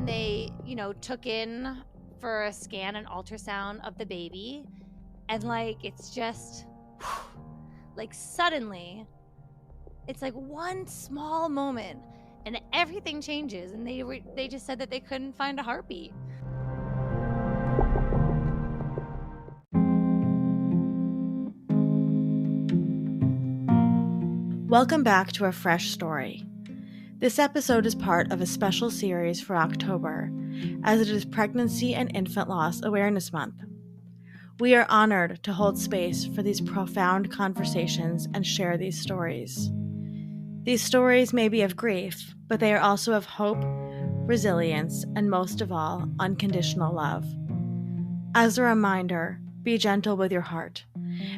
then they, took in for a scan, an ultrasound of the baby. And like, it's just like suddenly, it's like one small moment and everything changes. And they just said that they couldn't find a heartbeat. Welcome back to A Fresh Story. This episode is part of a special series for October, as it is Pregnancy and Infant Loss Awareness Month. We are honored to hold space for these profound conversations and share these stories. These stories may be of grief, but they are also of hope, resilience, and most of all, unconditional love. As a reminder, be gentle with your heart.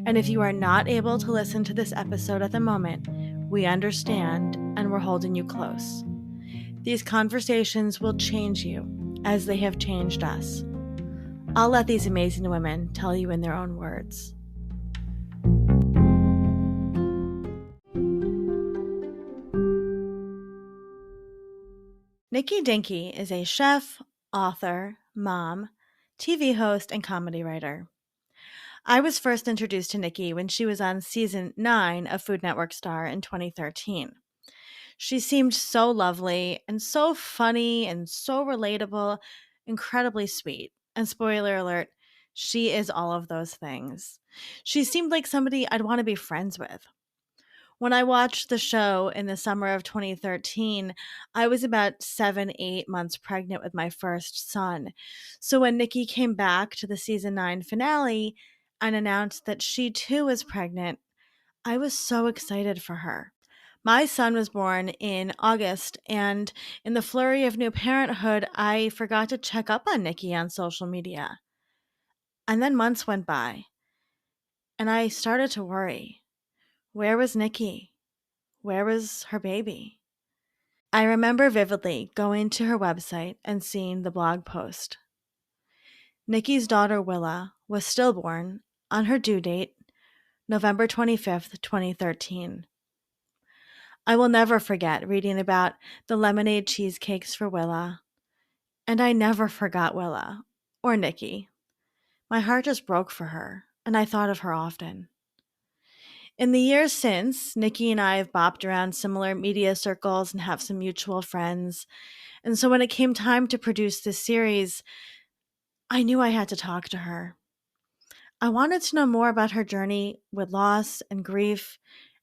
And if you are not able to listen to this episode at the moment, we understand and we're holding you close. These conversations will change you as they have changed us. I'll let these amazing women tell you in their own words. Nikki Dinki is a chef, author, mom, TV host, and comedy writer. I was first introduced to Nikki when she was on season 9 of Food Network Star in 2013. She seemed so lovely and so funny and so relatable, incredibly sweet. And spoiler alert, she is all of those things. She seemed like somebody I'd want to be friends with. When I watched the show in the summer of 2013, I was about 7, 8 months pregnant with my first son. So when Nikki came back to the season 9 finale and announced that she too was pregnant, I was so excited for her. My son was born in August, and in the flurry of new parenthood, I forgot to check up on Nikki on social media. And then months went by, and I started to worry. Where was Nikki? Where was her baby? I remember vividly going to her website and seeing the blog post. Nikki's daughter Willa was stillborn on her due date, November 25th, 2013. I will never forget reading about the lemonade cheesecakes for Willa, and I never forgot Willa or Nikki. My heart just broke for her, and I thought of her often. In the years since, Nikki and I have bopped around similar media circles and have some mutual friends. And so when it came time to produce this series, I knew I had to talk to her. I wanted to know more about her journey with loss and grief.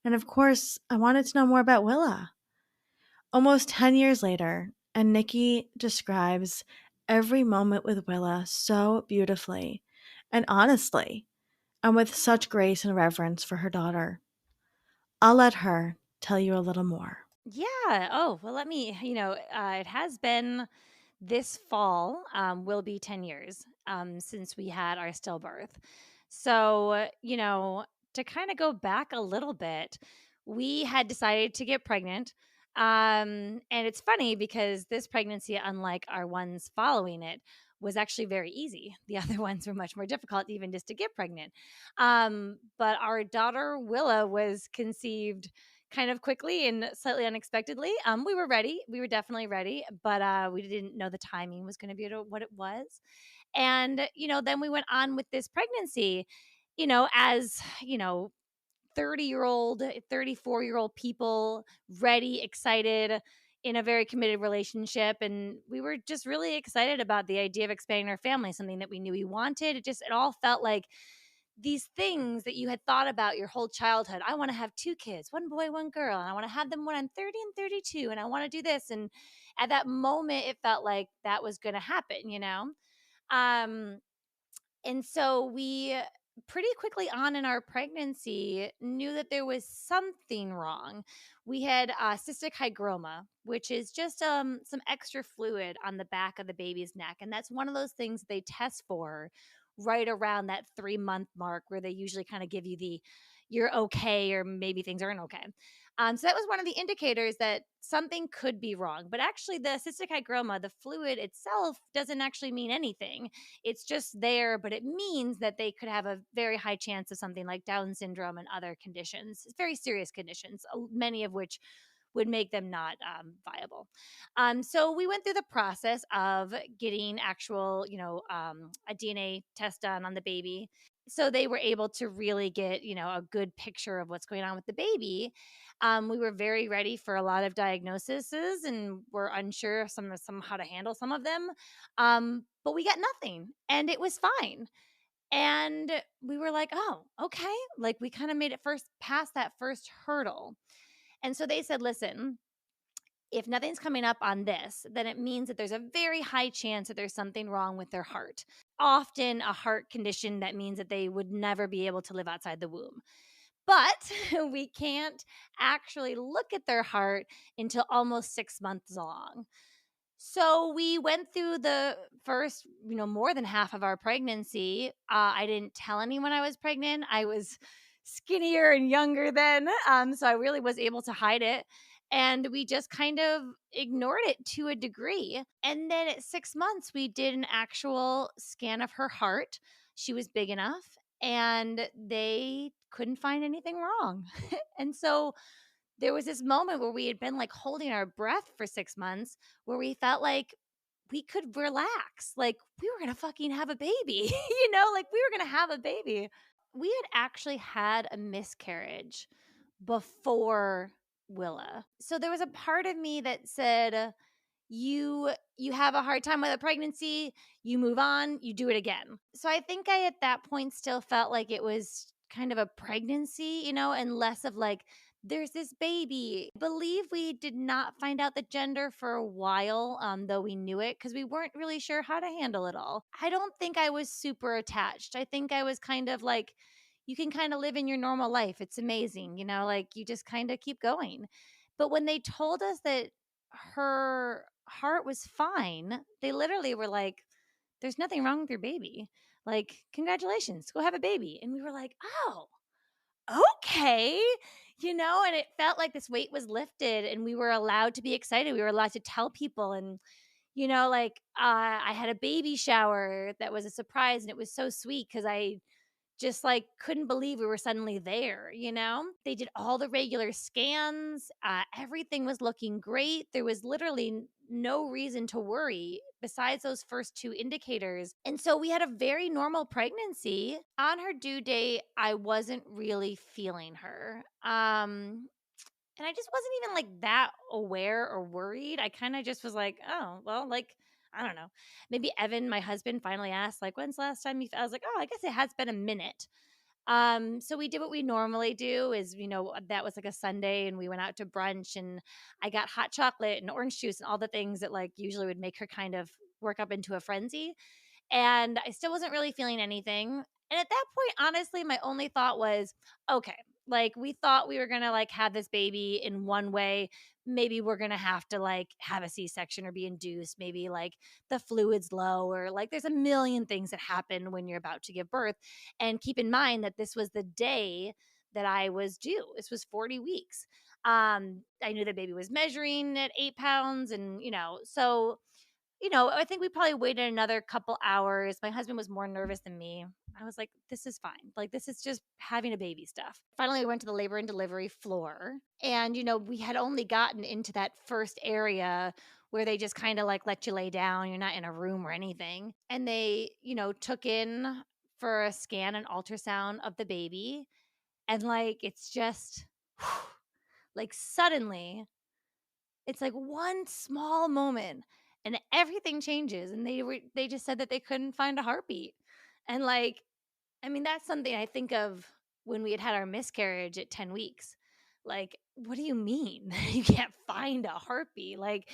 And of course, I wanted to know more about Willa. Almost 10 years later, and Nikki describes every moment with Willa so beautifully and honestly, and with such grace and reverence for her daughter. I'll let her tell you a little more. Yeah. Oh, well, let me, it has been this fall, will be 10 years since we had our stillbirth. So, to kind of go back a little bit, we had decided to get pregnant. And it's funny because this pregnancy, unlike our ones following it, was actually very easy. The other ones were much more difficult, even just to get pregnant. But our daughter Willa was conceived kind of quickly and slightly unexpectedly. We were ready. We were definitely ready, but we didn't know the timing was going to be what it was. And, then we went on with this pregnancy, as, 30-year-old, 34-year-old people, ready, excited, in a very committed relationship. And we were just really excited about the idea of expanding our family, something that we knew we wanted. It all felt like these things that you had thought about your whole childhood. I want to have 2 kids, 1 boy, 1 girl, and I want to have them when I'm 30 and 32, and I want to do this. And at that moment, it felt like that was going to happen. Um, and so we pretty quickly on in our pregnancy knew that there was something wrong. We had cystic hygroma, which is just some extra fluid on the back of the baby's neck. And that's one of those things they test for right around that 3-month mark, where they usually kind of give you the you're okay, or maybe things aren't okay. So that was one of the indicators that something could be wrong. But actually, the cystic hygroma, the fluid itself, doesn't actually mean anything. It's just there, but it means that they could have a very high chance of something like Down syndrome and other conditions, very serious conditions, many of which would make them not viable. So we went through the process of getting actual, a DNA test done on the baby. So they were able to really get, a good picture of what's going on with the baby. We were very ready for a lot of diagnoses and were unsure of some how to handle some of them. But we got nothing and it was fine. And we were like, oh, okay. Like we kind of made it first past that first hurdle. And so they said, listen, if nothing's coming up on this, then it means that there's a very high chance that there's something wrong with their heart. Often a heart condition that means that they would never be able to live outside the womb. But we can't actually look at their heart until almost 6 months along. So we went through the first, more than half of our pregnancy. I didn't tell anyone I was pregnant. I was skinnier and younger then. So I really was able to hide it. And we just kind of ignored it to a degree. And then at 6 months, we did an actual scan of her heart. She was big enough and they couldn't find anything wrong. And so there was this moment where we had been like holding our breath for 6 months where we felt like we could relax. Like we were going to fucking have a baby, like we were going to have a baby. We had actually had a miscarriage before Willa. So there was a part of me that said, you have a hard time with a pregnancy, you move on, you do it again. So I think I at that point still felt like it was kind of a pregnancy, and less of like there's this baby. I believe we did not find out the gender for a while, though we knew it because we weren't really sure how to handle it all. I don't think I was super attached. I think I was kind of like, you can kind of live in your normal life. It's amazing, like you just kind of keep going. But when they told us that her heart was fine, they literally were like, "There's nothing wrong with your baby. Like, congratulations, go have a baby." And we were like, "Oh, okay." And it felt like this weight was lifted and we were allowed to be excited. We were allowed to tell people and I had a baby shower that was a surprise and it was so sweet because I just like couldn't believe we were suddenly there. They did all the regular scans. Everything was looking great. There was literally no reason to worry besides those first two indicators. And so we had a very normal pregnancy. On her due date, I wasn't really feeling her. And I just wasn't even like that aware or worried. I kind of just was like, oh, well, like, I don't know. Maybe Evan, my husband, finally asked, like, when's the last time I was like, oh, I guess it has been a minute. So we did what we normally do is, that was like a Sunday and we went out to brunch and I got hot chocolate and orange juice and all the things that like usually would make her kind of work up into a frenzy. And I still wasn't really feeling anything. And at that point, honestly, my only thought was, okay, like we thought we were gonna like have this baby in one way. Maybe we're gonna have to like have a C-section or be induced. Maybe like the fluid's low, or like there's a million things that happen when you're about to give birth. And keep in mind that this was the day that I was due. This was 40 weeks. I knew the baby was measuring at 8 pounds, and I think we probably waited another couple hours. My husband was more nervous than me. I was like, this is fine. Like, this is just having a baby stuff. Finally, we went to the labor and delivery floor. And, we had only gotten into that first area where they just kind of like let you lay down. You're not in a room or anything. And they, took in for a scan and ultrasound of the baby. And like, it's just like suddenly it's like one small moment and everything changes, and they just said that they couldn't find a heartbeat. And like, I mean, that's something I think of when we had our miscarriage at 10 weeks. Like, what do you mean? You can't find a heartbeat? Like,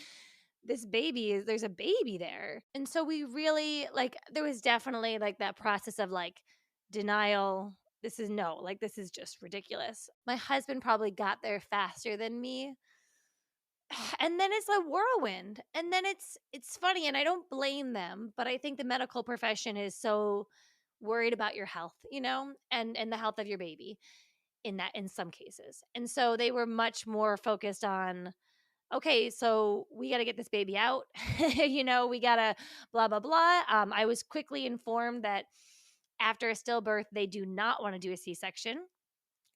there's a baby there. And so we really like there was definitely like that process of like denial. This is no, like this is just ridiculous. My husband probably got there faster than me, and then it's a whirlwind, and then it's funny, and I don't blame them, but I think the medical profession is so worried about your health, and the health of your baby in some cases. And so they were much more focused on, okay, so we got to get this baby out. We got to blah blah blah. I was quickly informed that after a stillbirth they do not want to do a C-section.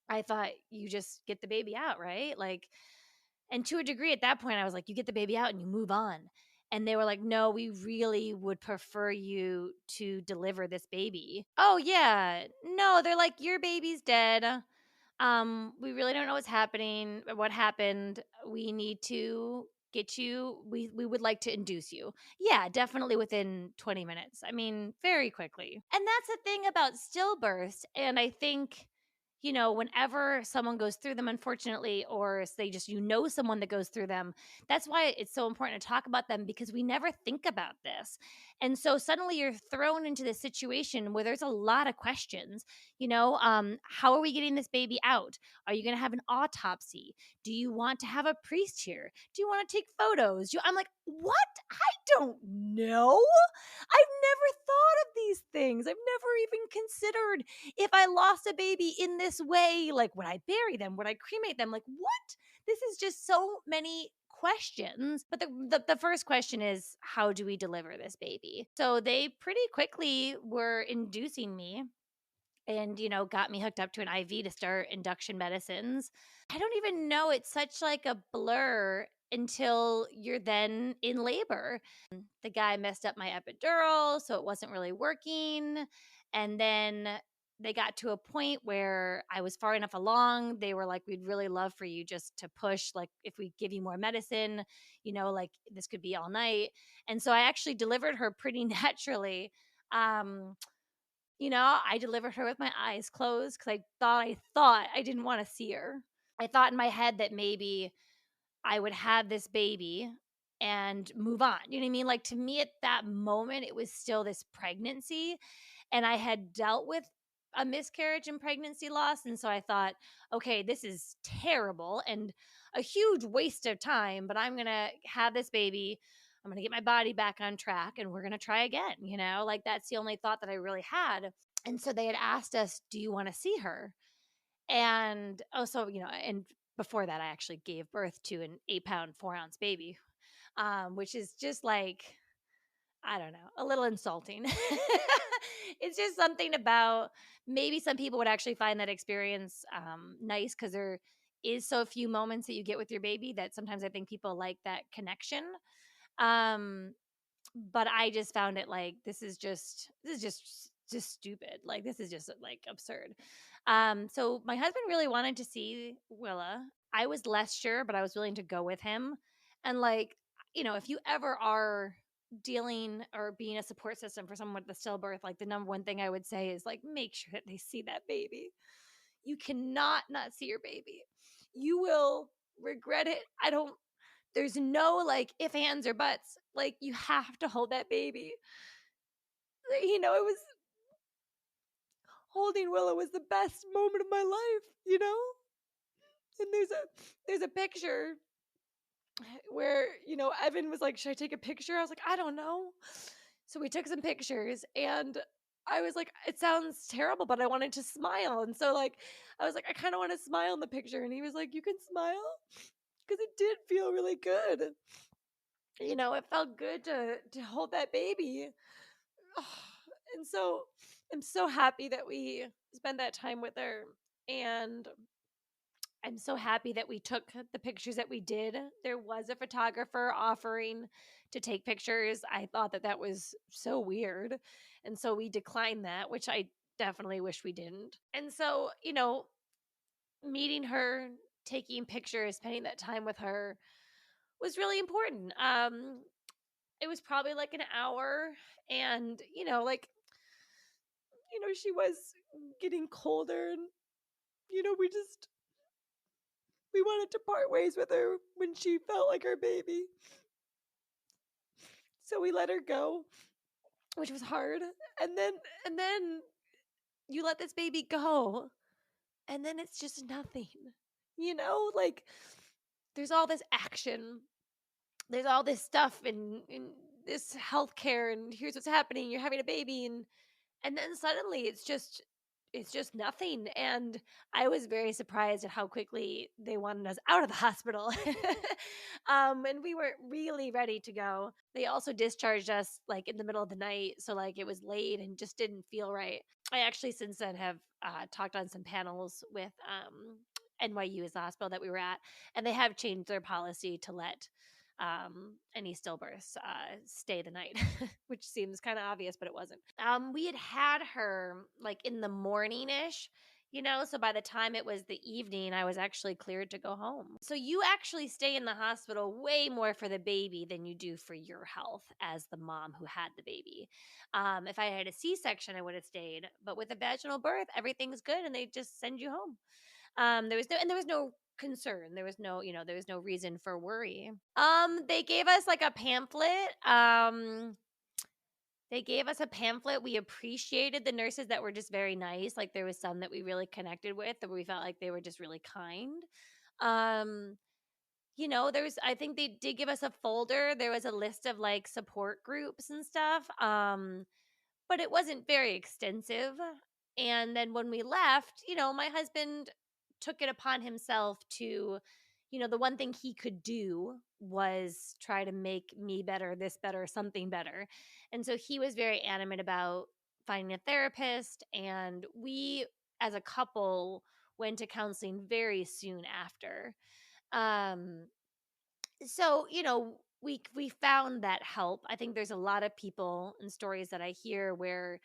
I thought, you just get the baby out, right? Like, And to a degree at that point, I was like, "You get the baby out and you move on." And they were like, "No, we really would prefer you to deliver this baby." Oh, yeah. No, they're like, "Your baby's dead. We really don't know what's happening what happened. We need to get you we would like to induce you." Yeah, definitely within 20 minutes. I mean, very quickly. And that's the thing about stillbirths, and I think, whenever someone goes through them, unfortunately, or they just someone that goes through them, that's why it's so important to talk about them because we never think about this. And so suddenly you're thrown into this situation where there's a lot of questions. How are we getting this baby out? Are you going to have an autopsy? Do you want to have a priest here? Do you want to take photos? I'm like, what? I don't know. I've never thought of these things. I've never even considered if I lost a baby in this way, like would I bury them? Would I cremate them? Like what? This is just so many questions. But the first question is, how do we deliver this baby? So they pretty quickly were inducing me and got me hooked up to an IV to start induction medicines. I don't even know, it's such like a blur until you're then in labor. The guy messed up my epidural, so it wasn't really working. And then they got to a point where I was far enough along. They were like, "We'd really love for you just to push, like, if we give you more medicine, like this could be all night." And so I actually delivered her pretty naturally. Um, I delivered her with my eyes closed because I thought I didn't want to see her. I thought in my head that maybe I would have this baby and move on. You know what I mean? Like to me at that moment, it was still this pregnancy and I had dealt with a miscarriage and pregnancy loss. And so I thought, okay, this is terrible and a huge waste of time, but I'm going to have this baby. I'm going to get my body back on track and we're going to try again. Like that's the only thought that I really had. And so they had asked us, do you want to see her? And also, and before that, I actually gave birth to an 8-pound, 4-ounce baby, which is just like, I don't know, a little insulting. It's just something about maybe some people would actually find that experience nice because there is so few moments that you get with your baby that sometimes I think people like that connection. Um, but I just found it like this is just stupid. Like this is just like absurd. So my husband really wanted to see Willa. I was less sure, but I was willing to go with him. And like, if you ever are dealing or being a support system for someone with a stillbirth, like the number one thing I would say is like make sure that they see that baby. You cannot not see your baby. You will regret it. There's no like if ands or buts. Like you have to hold that baby. It was holding Willow was the best moment of my life. And there's a picture where, Evan was like, "Should I take a picture?" I was like, "I don't know." So we took some pictures and I was like, it sounds terrible, but I wanted to smile. And so like I was like, I kind of want to smile in the picture. And he was like, "You can smile?" Because it did feel really good. It felt good to hold that baby. And so I'm so happy that we spent that time with her. And I'm so happy that we took the pictures that we did. There was a photographer offering to take pictures. I thought that that was so weird. And so we declined that, which I definitely wish we didn't. And so, meeting her, taking pictures, spending that time with her was really important. It was probably like an hour and, she was getting colder and, we wanted to part ways with her when she felt like our baby. So we let her go, which was hard. And then you let this baby go and then it's just nothing. Like there's all this action. There's all this stuff in this healthcare and here's what's happening. You're having a baby and then suddenly it's just nothing. And I was very surprised at how quickly they wanted us out of the hospital. And we were really ready to go. They also discharged us like in the middle of the night, so like it was late and just didn't feel right. I actually since then have talked on some panels with NYU is the hospital that we were at, and they have changed their policy to let any stillbirths stay the night, which seems kind of obvious, but it wasn't. We had her like in the morning ish, so by the time it was the evening, I was actually cleared to go home. So you actually stay in the hospital way more for the baby than you do for your health as the mom who had the baby. If I had a C-section, I would have stayed, but with a vaginal birth, everything's good and they just send you home. There was no concern. There was no reason for worry. They gave us like a pamphlet. They gave us a pamphlet. We appreciated the nurses that were just very nice. Like there was some that we really connected with that we felt like they were just really kind. Um, there's I think they did give us a folder. There was a list of like support groups and stuff. But it wasn't very extensive. And then when we left, my husband took it upon himself to, the one thing he could do was try to make me better, this better, something better. And so he was very animate about finding a therapist. And we, as a couple, went to counseling very soon after. Um, we found that help. I think there's a lot of people and stories that I hear where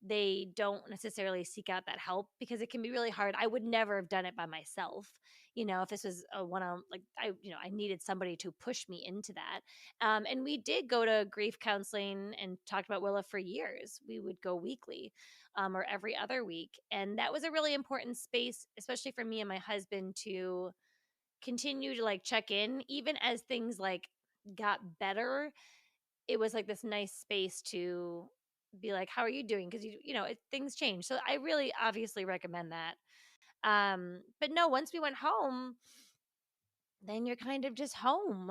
they don't necessarily seek out that help because it can be really hard. I would never have done it by myself. If this was a one on like I needed somebody to push me into that. And we did go to grief counseling and talked about Willa for years. We would go weekly, or every other week. And that was a really important space, especially for me and my husband to continue to like check in even as things like got better. It was like this nice space to be like, how are you doing, because things change. So I really obviously recommend that. But no, once we went home, then you're kind of just home.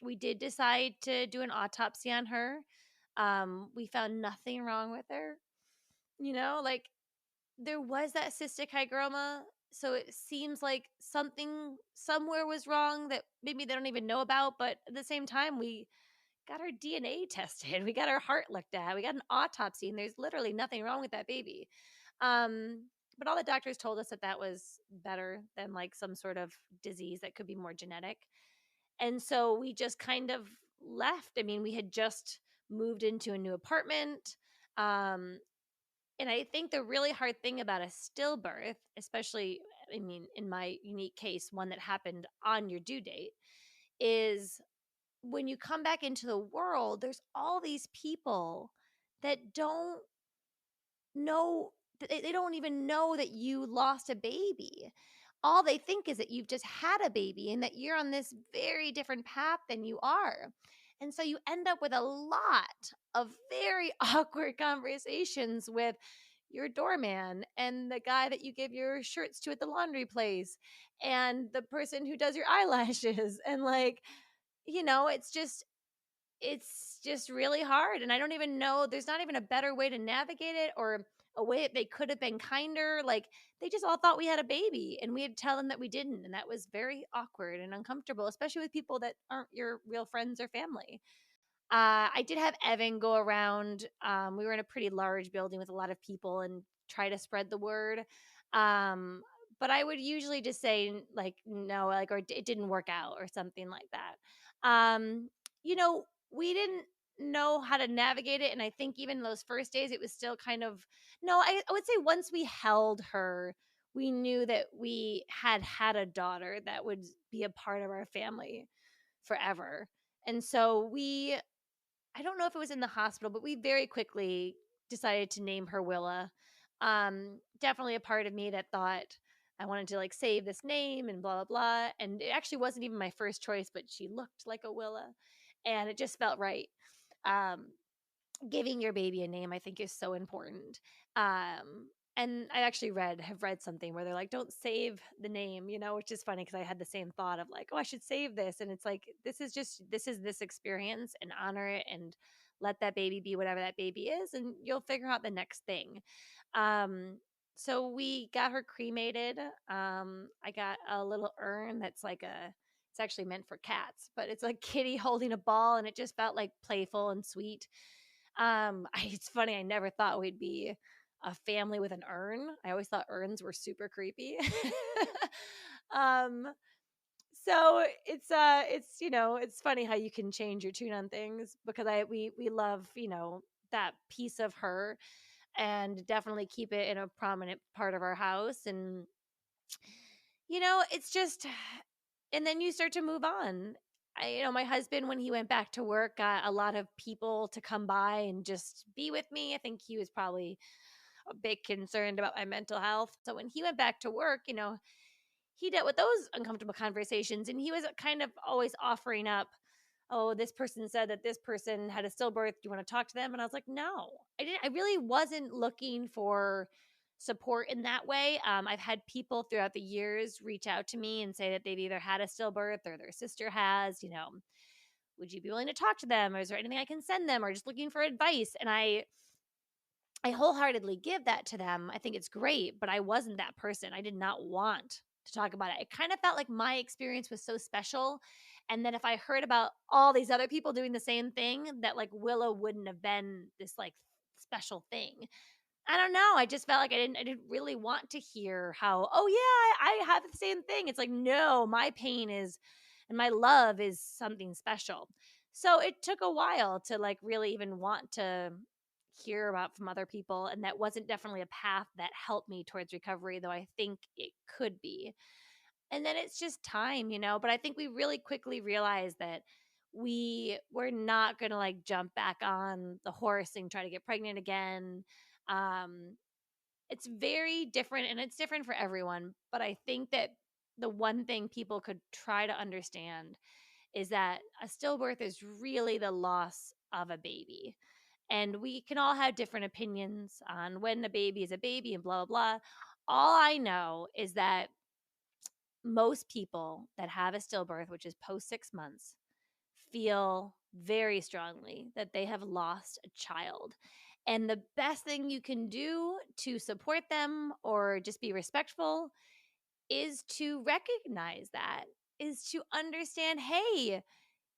We did decide to do an autopsy on her. We found nothing wrong with her, like there was that cystic hygroma, so it seems like something somewhere was wrong that maybe they don't even know about, but at the same time, we got our DNA tested, we got our heart looked at, we got an autopsy, and there's literally nothing wrong with that baby. But all the doctors told us that that was better than like some sort of disease that could be more genetic. And so we just kind of left. I mean, we had just moved into a new apartment. Um, and I think the really hard thing about a stillbirth, especially, I mean, in my unique case, one that happened on your due date, is when you come back into the world, there's all these people that don't know, they don't even know that you lost a baby. All they think is that you've just had a baby and that you're on this very different path than you are. And so you end up with a lot of very awkward conversations with your doorman and the guy that you give your shirts to at the laundry place and the person who does your eyelashes and like, it's just really hard, and I don't even know, there's not even a better way to navigate it or a way that they could have been kinder. Like, they just all thought we had a baby, and we had to tell them that we didn't, and that was very awkward and uncomfortable, especially with people that aren't your real friends or family. I did have Evan go around. We were in a pretty large building with a lot of people and try to spread the word. Um, but I would usually just say like no, like, or it didn't work out or something like that. Um, we didn't know how to navigate it, and I think even those first days, it was still kind of no. I would say once we held her, we knew that we had a daughter that would be a part of our family forever. And so I don't know if it was in the hospital, but we very quickly decided to name her Willa. Definitely a part of me that thought I wanted to like save this name and blah blah blah. And it actually wasn't even my first choice, but she looked like a Willa, and it just felt right. Um, Giving your baby a name, I think, is so important. And I actually have read something where they're like, don't save the name, which is funny because I had the same thought of like, oh, I should save this. And it's like, this is this experience, and honor it and let that baby be whatever that baby is. And you'll figure out the next thing. Um, so we got her cremated. I got a little urn that's like it's actually meant for cats, but it's like kitty holding a ball, and it just felt like playful and sweet. It's funny, I never thought we'd be a family with an urn. I always thought urns were super creepy. um, so it's it's funny how you can change your tune on things because we love, that piece of her and definitely keep it in a prominent part of our house. And it's just and then you start to move on. My husband, when he went back to work, got a lot of people to come by and just be with me. I think he was probably a bit concerned about my mental health. So when he went back to work, he dealt with those uncomfortable conversations, and he was kind of always offering up, "Oh, this person said that this person had a stillbirth. Do you want to talk to them?" And I was like, "No, I didn't. I really wasn't looking for support in that way." I've had people throughout the years reach out to me and say that they've either had a stillbirth or their sister has. Would you be willing to talk to them? Or is there anything I can send them? Or just looking for advice? And I wholeheartedly give that to them. I think it's great, but I wasn't that person. I did not want to talk about it. It kind of felt like my experience was so special. And then if I heard about all these other people doing the same thing, that like Willa wouldn't have been this like special thing. I don't know. I just felt like I didn't really want to hear how, "Oh yeah, I have the same thing." It's like, no, my pain is and my love is something special. So it took a while to like really even want to hear about from other people, and that wasn't definitely a path that helped me towards recovery, though I think it could be. And then it's just time, but I think we really quickly realized that we were not going to like jump back on the horse and try to get pregnant again. um it's very different, and it's different for everyone, but I think that the one thing people could try to understand is that a stillbirth is really the loss of a baby. And we can all have different opinions on when a baby is a baby and blah, blah, blah. All I know is that most people that have a stillbirth, which is post 6 months, feel very strongly that they have lost a child. And the best thing you can do to support them or just be respectful is to recognize that, is to understand, hey,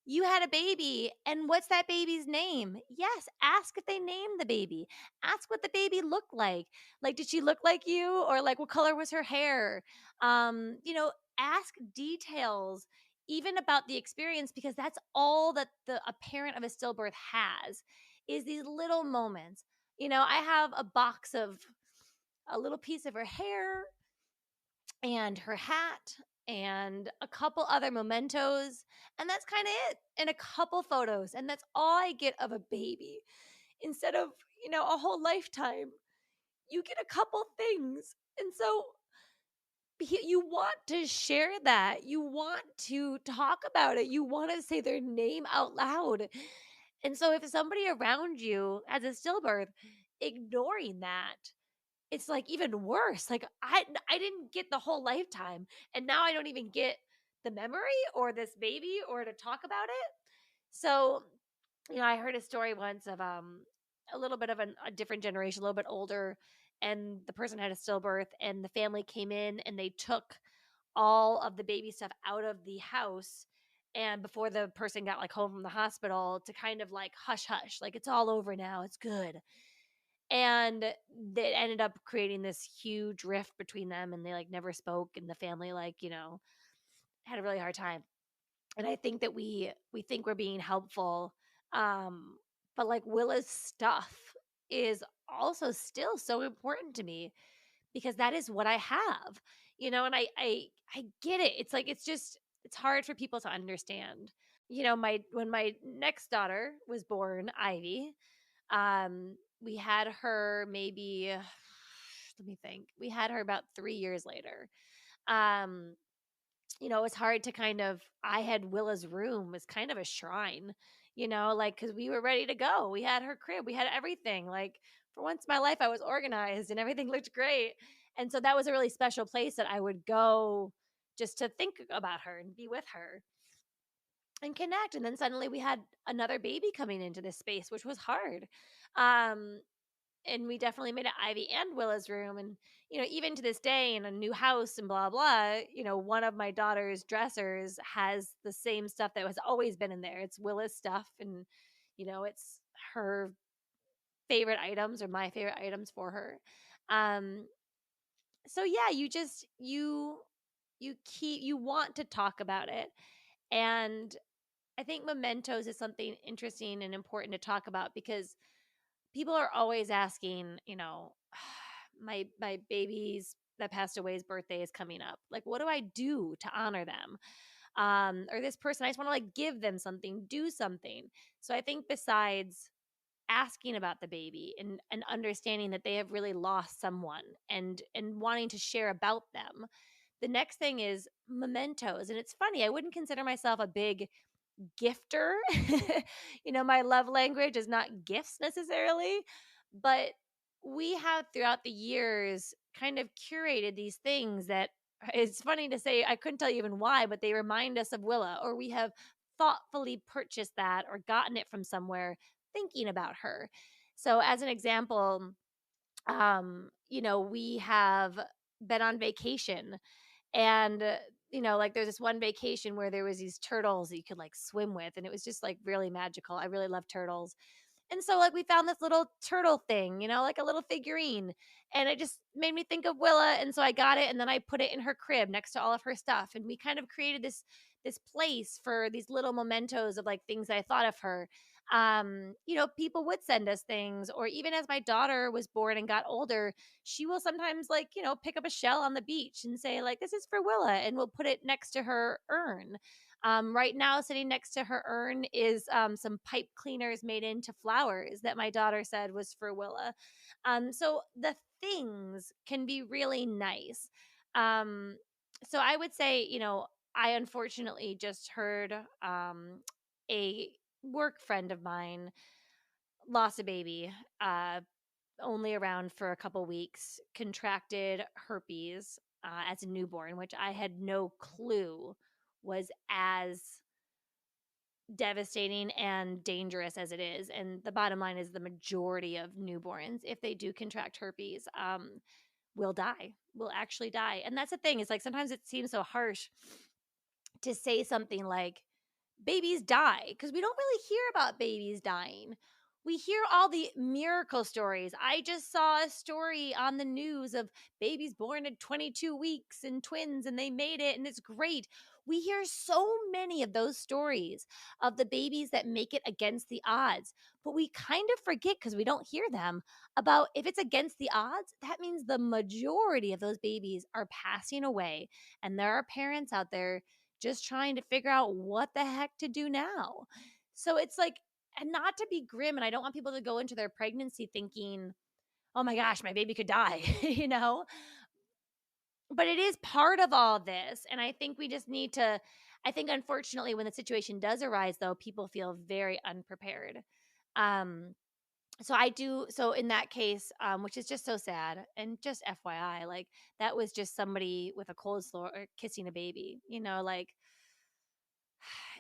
you had a baby, and what's that baby's name? Yes, ask if they named the baby. Ask what the baby looked like. Like, did she look like you, or like what color was her hair? Ask details even about the experience, because that's all that a parent of a stillbirth has, is these little moments. I have a box of a little piece of her hair and her hat and a couple other mementos, and that's kind of it, and a couple photos, and that's all I get of a baby. Instead of a whole lifetime, you get a couple things. And so you want to share that, you want to talk about it, you want to say their name out loud. And so if somebody around you has a stillbirth, ignoring that, it's, like, even worse. Like, I didn't get the whole lifetime, and now I don't even get the memory or this baby or to talk about it. So, I heard a story once of, a little bit of a different generation, a little bit older, and the person had a stillbirth, and the family came in, and they took all of the baby stuff out of the house, and before the person got, like, home from the hospital, to kind of, like, hush hush, like, "It's all over now, it's good." And they ended up creating this huge rift between them, and they, like, never spoke, and the family, like, had a really hard time. And I think that we think we're being helpful, um, but, like, Willa's stuff is also still so important to me because that is what I have, and I get it. It's like it's hard for people to understand. My when my next daughter was born, Ivy, we had her maybe let me think. We had her about 3 years later. Um, it's hard to kind of I had Willa's room was kind of a shrine, like cuz we were ready to go. We had her crib, we had everything. Like for once in my life I was organized and everything looked great. And so that was a really special place that I would go just to think about her and be with her and connect. And then suddenly we had another baby coming into this space, which was hard. Um, and we definitely made it Ivy and Willa's room. And, even to this day in a new house and blah, blah, one of my daughter's dressers has the same stuff that has always been in there. It's Willa's stuff. And, it's her favorite items or my favorite items for her. Um, so yeah, you want to talk about it. And I think mementos is something interesting and important to talk about because people are always asking, my baby's that passed away's birthday is coming up. Like, what do I do to honor them? Or this person, I just want to like give them something, do something. So I think besides asking about the baby and understanding that they have really lost someone and wanting to share about them, the next thing is mementos. And it's funny, I wouldn't consider myself a big gifter. My love language is not gifts necessarily, but we have throughout the years kind of curated these things that it's funny to say, I couldn't tell you even why, but they remind us of Willa, or we have thoughtfully purchased that or gotten it from somewhere thinking about her. So, as an example, we have been on vacation and, like there's this one vacation where there was these turtles that you could like swim with, and it was just like really magical. I really love turtles. And so, like, we found this little turtle thing, like a little figurine, and it just made me think of Willa, and so I got it, and then I put it in her crib next to all of her stuff, and we kind of created this place for these little mementos of like things that I thought of her. People would send us things, or even as my daughter was born and got older, she will sometimes like, pick up a shell on the beach and say like, "This is for Willa," and we'll put it next to her urn. Right now, sitting next to her urn is some pipe cleaners made into flowers that my daughter said was for Willa. So the things can be really nice. Um, so I would say, I unfortunately just heard a work friend of mine lost a baby, only around for a couple weeks, contracted herpes as a newborn, which I had no clue was as devastating and dangerous as it is. And the bottom line is the majority of newborns, if they do contract herpes, will die, will actually die. And that's the thing, is like sometimes it seems so harsh to say something like babies die, because we don't really hear about babies dying. We hear all the miracle stories. I just saw a story on the news of babies born at 22 weeks and twins, and they made it, and it's great. We hear so many of those stories of the babies that make it against the odds, but we kind of forget, because we don't hear them, about if it's against the odds, that means the majority of those babies are passing away. And there are parents out there just trying to figure out what the heck to do now. So it's like, and not to be grim, and I don't want people to go into their pregnancy thinking, oh my gosh, my baby could die, but it is part of all this. And I think we just need to, I think unfortunately, when the situation does arise, though, people feel very unprepared. Um, so in that case, which is just so sad, and just FYI, like that was just somebody with a cold sore or kissing a baby, like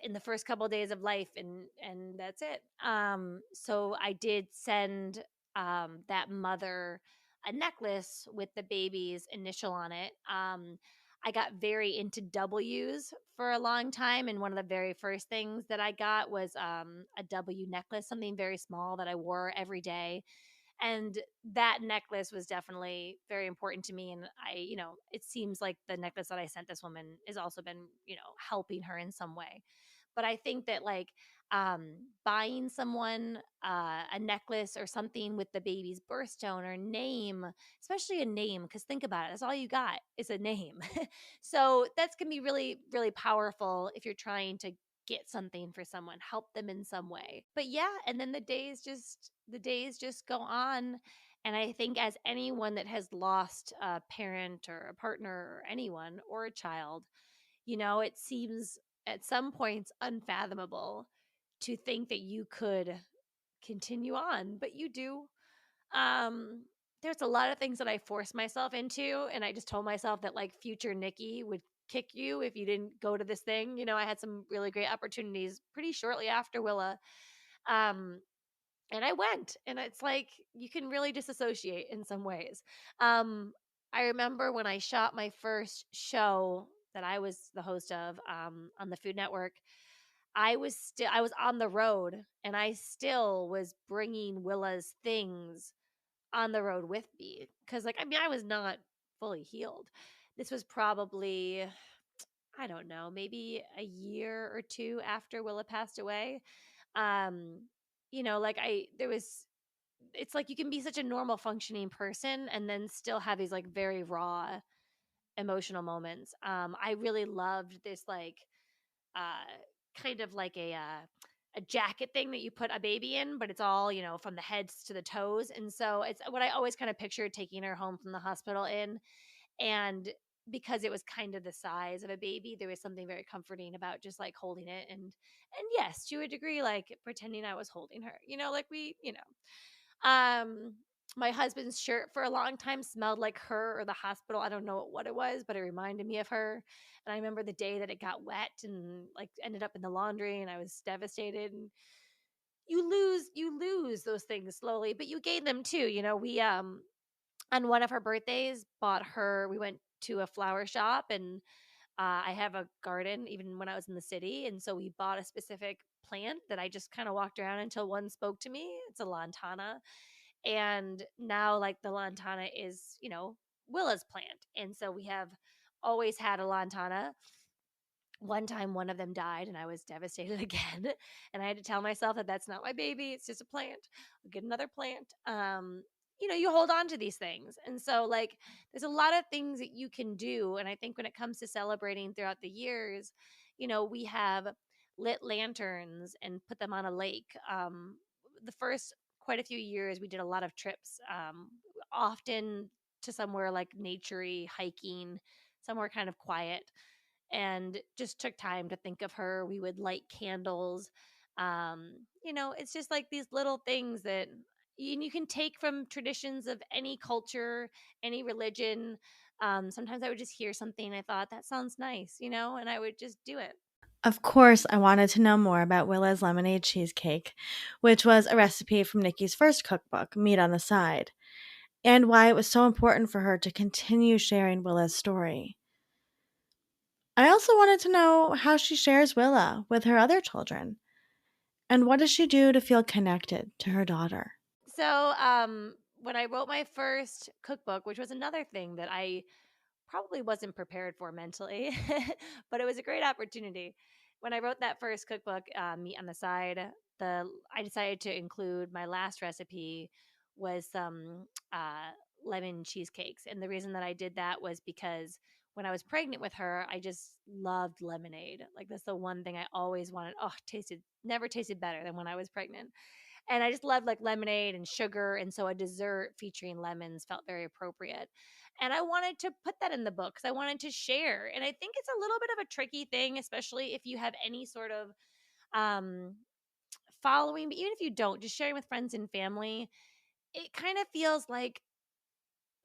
in the first couple of days of life, and that's it. So I did send that mother a necklace with the baby's initial on it. I got very into W's for a long time, and one of the very first things that I got was a W necklace, something very small that I wore every day. And that necklace was definitely very important to me. And it seems like the necklace that I sent this woman has also been, helping her in some way. But I think that like buying someone a necklace or something with the baby's birthstone or name, especially a name, because think about it, that's all you got is a name. So that's gonna be really, really powerful if you're trying to get something for someone, help them in some way. But yeah, and then the days just go on. And I think as anyone that has lost a parent or a partner or anyone or a child, it seems at some points unfathomable to think that you could continue on, but you do. Um, there's a lot of things that I forced myself into, and I just told myself that like future Nikki would kick you if you didn't go to this thing. I had some really great opportunities pretty shortly after Willa. Um, and I went, and it's like you can really disassociate in some ways. Um, I remember when I shot my first show that I was the host of on the Food Network. I was on the road, and I still was bringing Willa's things on the road with me, because like, I mean, I was not fully healed. This was probably, I don't know, maybe a year or 2 after Willa passed away. Um, like, I there was it's like you can be such a normal functioning person and then still have these, like, very raw emotional moments. I really loved this, like, uh, kind of like a jacket thing that you put a baby in, but it's all, from the heads to the toes. And so it's what I always kind of pictured taking her home from the hospital in. And because it was kind of the size of a baby, there was something very comforting about just like holding it, and yes, to a degree, like pretending I was holding her. Like um, my husband's shirt for a long time smelled like her or the hospital. I don't know what it was, but it reminded me of her. And I remember the day that it got wet and like ended up in the laundry, and I was devastated. And you lose those things slowly, but you gain them too. We on one of her birthdays bought her we went to a flower shop, and I have a garden even when I was in the city, and so we bought a specific plant that I just kind of walked around until one spoke to me. It's a lantana, and now like the lantana is, Willa's plant. And so we have always had a lantana. One time one of them died, and I was devastated again, and I had to tell myself that that's not my baby, it's just a plant. I'll get another plant. You hold on to these things, and so like there's a lot of things that you can do. And I think when it comes to celebrating throughout the years, we have lit lanterns and put them on a lake. The first quite a few years we did a lot of trips, often to somewhere like naturey, hiking, somewhere kind of quiet, and just took time to think of her. We would light candles. It's just like these little things that you can take from traditions of any culture, any religion. Sometimes I would just hear something, I thought that sounds nice, and I would just do it. Of course, I wanted to know more about Willa's lemonade cheesecake, which was a recipe from Nikki's first cookbook, Meat on the Side, and why it was so important for her to continue sharing Willa's story. I also wanted to know how she shares Willa with her other children, and what does she do to feel connected to her daughter? So, when I wrote my first cookbook, which was another thing that I probably wasn't prepared for mentally, but it was a great opportunity. When I wrote that first cookbook, Meat on the Side, I decided to include my last recipe was some lemon cheesecakes. And the reason that I did that was because when I was pregnant with her, I just loved lemonade. Like that's the one thing I always wanted. Oh, tasted never tasted better than when I was pregnant. And I just loved like lemonade and sugar. And so a dessert featuring lemons felt very appropriate. And I wanted to put that in the book because I wanted to share. And I think it's a little bit of a tricky thing, especially if you have any sort of um, following, but even if you don't, just sharing with friends and family, it kind of feels like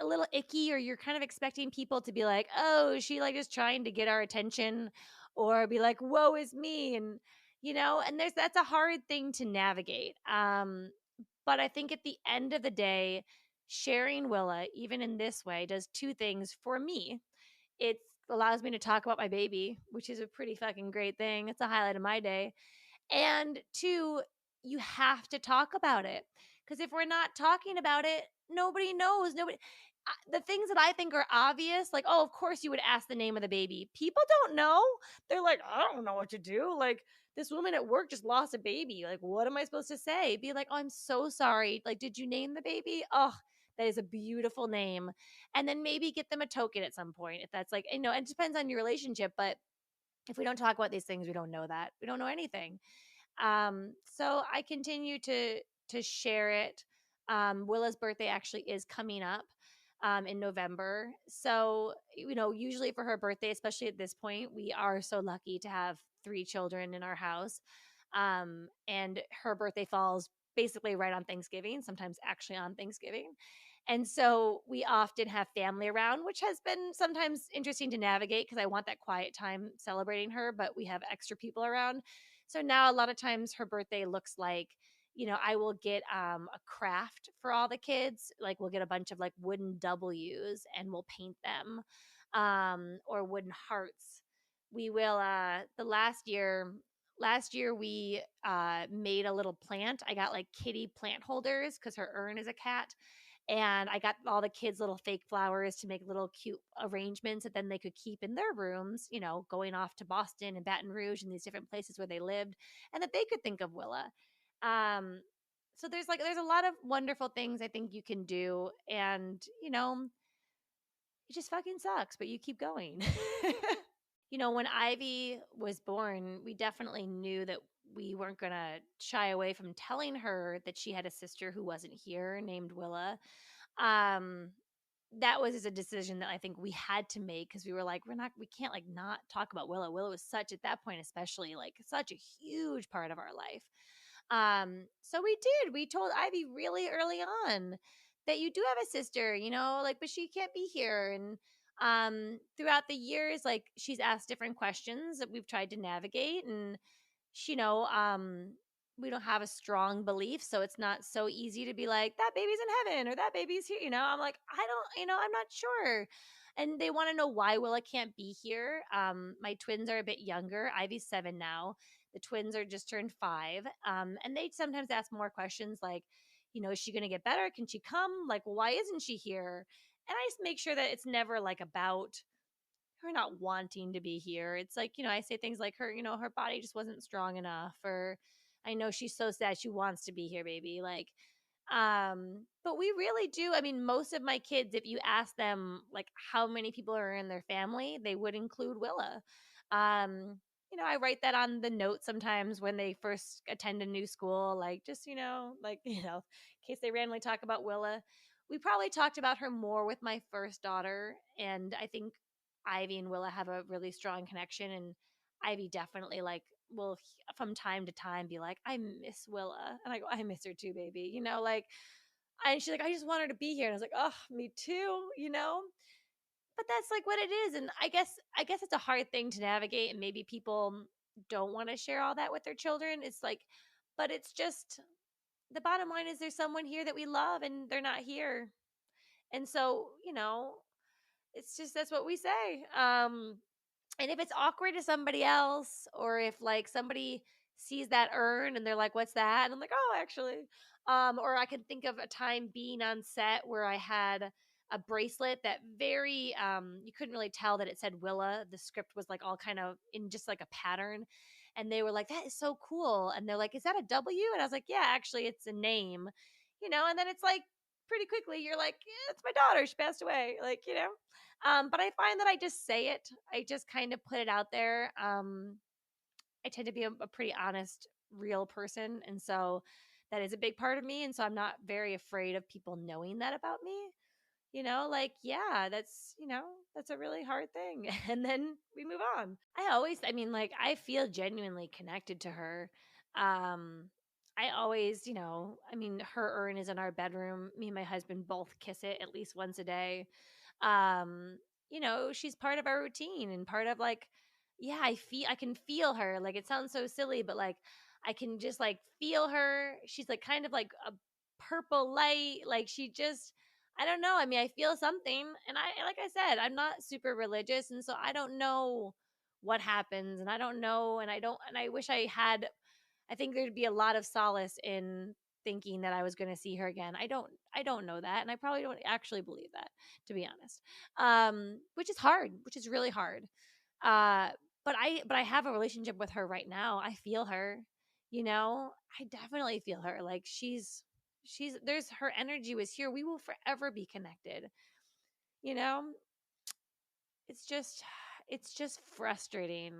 a little icky, or you're kind of expecting people to be like, oh, is she like just trying to get our attention, or be like, woe is me. And, and that's a hard thing to navigate. But I think at the end of the day, sharing Willa, even in this way, does two things for me. It allows me to talk about my baby, which is a pretty fucking great thing. It's a highlight of my day. And two, you have to talk about it. Because if we're not talking about it, nobody knows. The things that I think are obvious, like, oh, of course you would ask the name of the baby. People don't know. They're like, I don't know what to do. Like, this woman at work just lost a baby. Like, what am I supposed to say? Be like, oh, I'm so sorry. Like, did you name the baby? Oh, that is a beautiful name. And then maybe get them a token at some point. If that's like, it depends on your relationship. But if we don't talk about these things, we don't know that. We don't know anything. So I continue to share it. Willa's birthday actually is coming up in November. So, usually for her birthday, especially at this point, we are so lucky to have 3 children in our house. And her birthday falls basically right on Thanksgiving, sometimes actually on Thanksgiving. And so we often have family around, which has been sometimes interesting to navigate because I want that quiet time celebrating her, but we have extra people around. So now a lot of times her birthday looks like, I will get a craft for all the kids. Like we'll get a bunch of like wooden W's and we'll paint them, or wooden hearts. We will the last year last year we made a little plant. I got like kitty plant holders because her urn is a cat. And I got all the kids little fake flowers to make little cute arrangements that then they could keep in their rooms, going off to Boston and Baton Rouge and these different places where they lived, and that they could think of Willa. Um, so there's a lot of wonderful things I think you can do, and it just fucking sucks, but you keep going. When Ivy was born, we definitely knew that we weren't going to shy away from telling her that she had a sister who wasn't here named Willa. Um, that was a decision that I think we had to make because we were like, we can't like not talk about Willa. Willa was such, at that point, especially like such a huge part of our life. So we did. We told Ivy really early on that you do have a sister, like, but she can't be here. And throughout the years, like, she's asked different questions that we've tried to navigate, and she, we don't have a strong belief, so it's not so easy to be like, that baby's in heaven or that baby's here. I'm like, I don't, I'm not sure. And they want to know why Willa can't be here. My twins are a bit younger. Ivy's 7 now. The twins are just turned 5. And they sometimes ask more questions like, is she going to get better? Can she come? Like, well, why isn't she here? And I just make sure that it's never like about her not wanting to be here. It's like, I say things like her body just wasn't strong enough, or I know she's so sad she wants to be here, baby. Like, but we really do. I mean, most of my kids, if you ask them like how many people are in their family, they would include Willa. I write that on the note sometimes when they first attend a new school, like just, like, in case they randomly talk about Willa. We probably talked about her more with my first daughter, and I think Ivy and Willa have a really strong connection, and Ivy definitely like will from time to time be like, I miss Willa. And I go, I miss her too, baby. Like, and she's like, I just want her to be here. And I was like, oh, me too. But that's like what it is. And I guess it's a hard thing to navigate, and maybe people don't want to share all that with their children. It's like, but it's just the bottom line is there's someone here that we love and they're not here. And so, it's just that's what we say. And if it's awkward to somebody else, or if like somebody sees that urn and they're like, what's that? And I'm like, oh, actually. Or I can think of a time being on set where I had a bracelet that very you couldn't really tell that it said Willa. The script was like all kind of in just like a pattern. And they were like, that is so cool. And they're like, is that a W? And I was like, yeah, actually it's a name. And then it's like pretty quickly you're like, yeah, it's my daughter. She passed away. Like, but I find that I just say it. I just kind of put it out there. I tend to be a pretty honest, real person. And so that is a big part of me. And so I'm not very afraid of people knowing that about me. Like, yeah, that's a really hard thing. And then we move on. I mean, like, I feel genuinely connected to her. Um, I always, I mean, her urn is in our bedroom. Me and my husband both kiss it at least once a day. Um, she's part of our routine and part of like, yeah, I can feel her. Like, it sounds so silly, but like, I can just like feel her. She's like kind of like a purple light. Like, she just, I don't know. I mean, I feel something, and like I said, I'm not super religious, and so I don't know what happens, and I don't know, and I wish I had. I think there'd be a lot of solace in thinking that I was going to see her again. I don't know that, and I probably don't actually believe that, to be honest. Which is hard, which is really hard. Uh, but I have a relationship with her right now. I feel her, I definitely feel her. Like, there's her energy was here. We will forever be connected. You know, it's just frustrating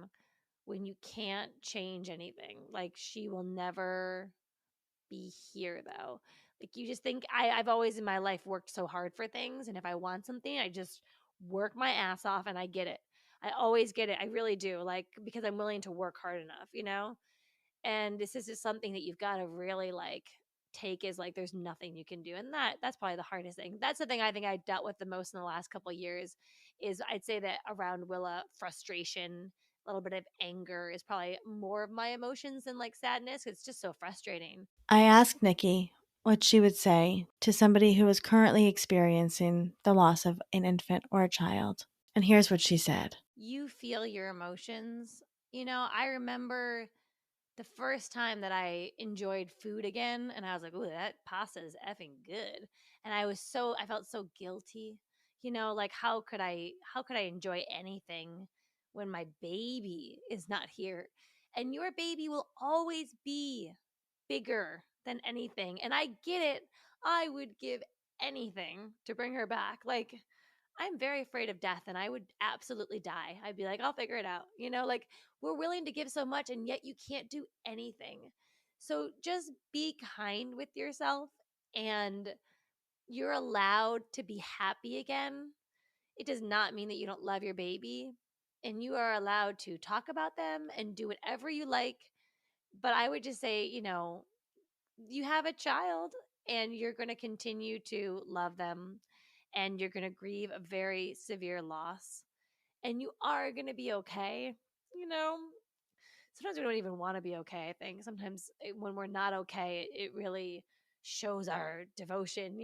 when you can't change anything. Like, she will never be here though. Like, you just think I've always in my life worked so hard for things, and if I want something, I just work my ass off and I get it. I always get it. I really do. Like, because I'm willing to work hard enough. And this is just something that you've got to really like take as like there's nothing you can do. And that's probably the hardest thing. That's the thing I think I dealt with the most in the last couple of years. Is I'd say that around Willa, frustration, a little bit of anger is probably more of my emotions than like sadness. It's just so frustrating. I asked Nikki what she would say to somebody who is currently experiencing the loss of an infant or a child. And here's what she said. You feel your emotions. I remember the first time that I enjoyed food again, and I was like, "Ooh, that pasta is effing good." And I felt so guilty. Like how could I enjoy anything when my baby is not here? And your baby will always be bigger than anything. And I get it. I would give anything to bring her back. Like, I'm very afraid of death and I would absolutely die. I'd be like, I'll figure it out. Like, we're willing to give so much and yet you can't do anything. So just be kind with yourself, and you're allowed to be happy again. It does not mean that you don't love your baby, and you are allowed to talk about them and do whatever you like. But I would just say, you have a child and you're going to continue to love them, and you're going to grieve a very severe loss, and you are going to be okay. You know, Sometimes we don't even want to be okay. I think sometimes when we're not okay, it really shows our devotion,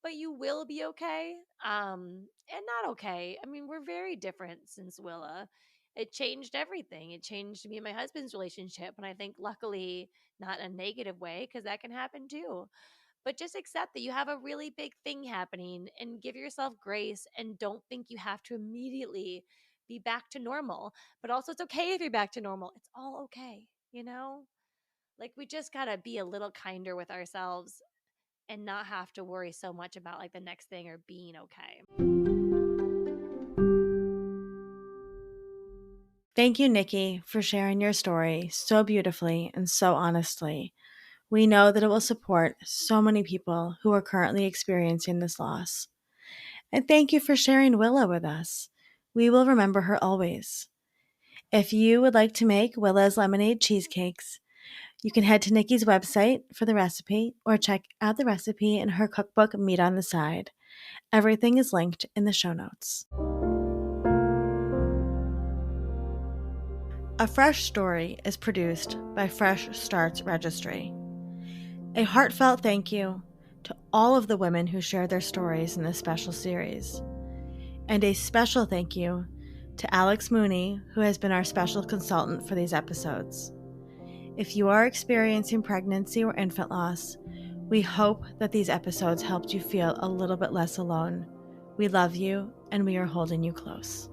but you will be okay. And not okay. I mean, we're very different since Willa. It changed everything. It changed me and my husband's relationship. And I think luckily not in a negative way, because that can happen too. But just accept that you have a really big thing happening and give yourself grace, and don't think you have to immediately be back to normal. But also, it's okay if you're back to normal. It's all okay. Like, we just got to be a little kinder with ourselves and not have to worry so much about like the next thing or being okay. Thank you, Nikki, for sharing your story so beautifully and so honestly. We know that it will support so many people who are currently experiencing this loss. And thank you for sharing Willa with us. We will remember her always. If you would like to make Willa's lemonade cheesecakes, you can head to Nikki's website for the recipe or check out the recipe in her cookbook, Meat on the Side. Everything is linked in the show notes. A Fresh Story is produced by Fresh Starts Registry. A heartfelt thank you to all of the women who shared their stories in this special series. And a special thank you to Alex Mooney, who has been our special consultant for these episodes. If you are experiencing pregnancy or infant loss, we hope that these episodes helped you feel a little bit less alone. We love you, and we are holding you close.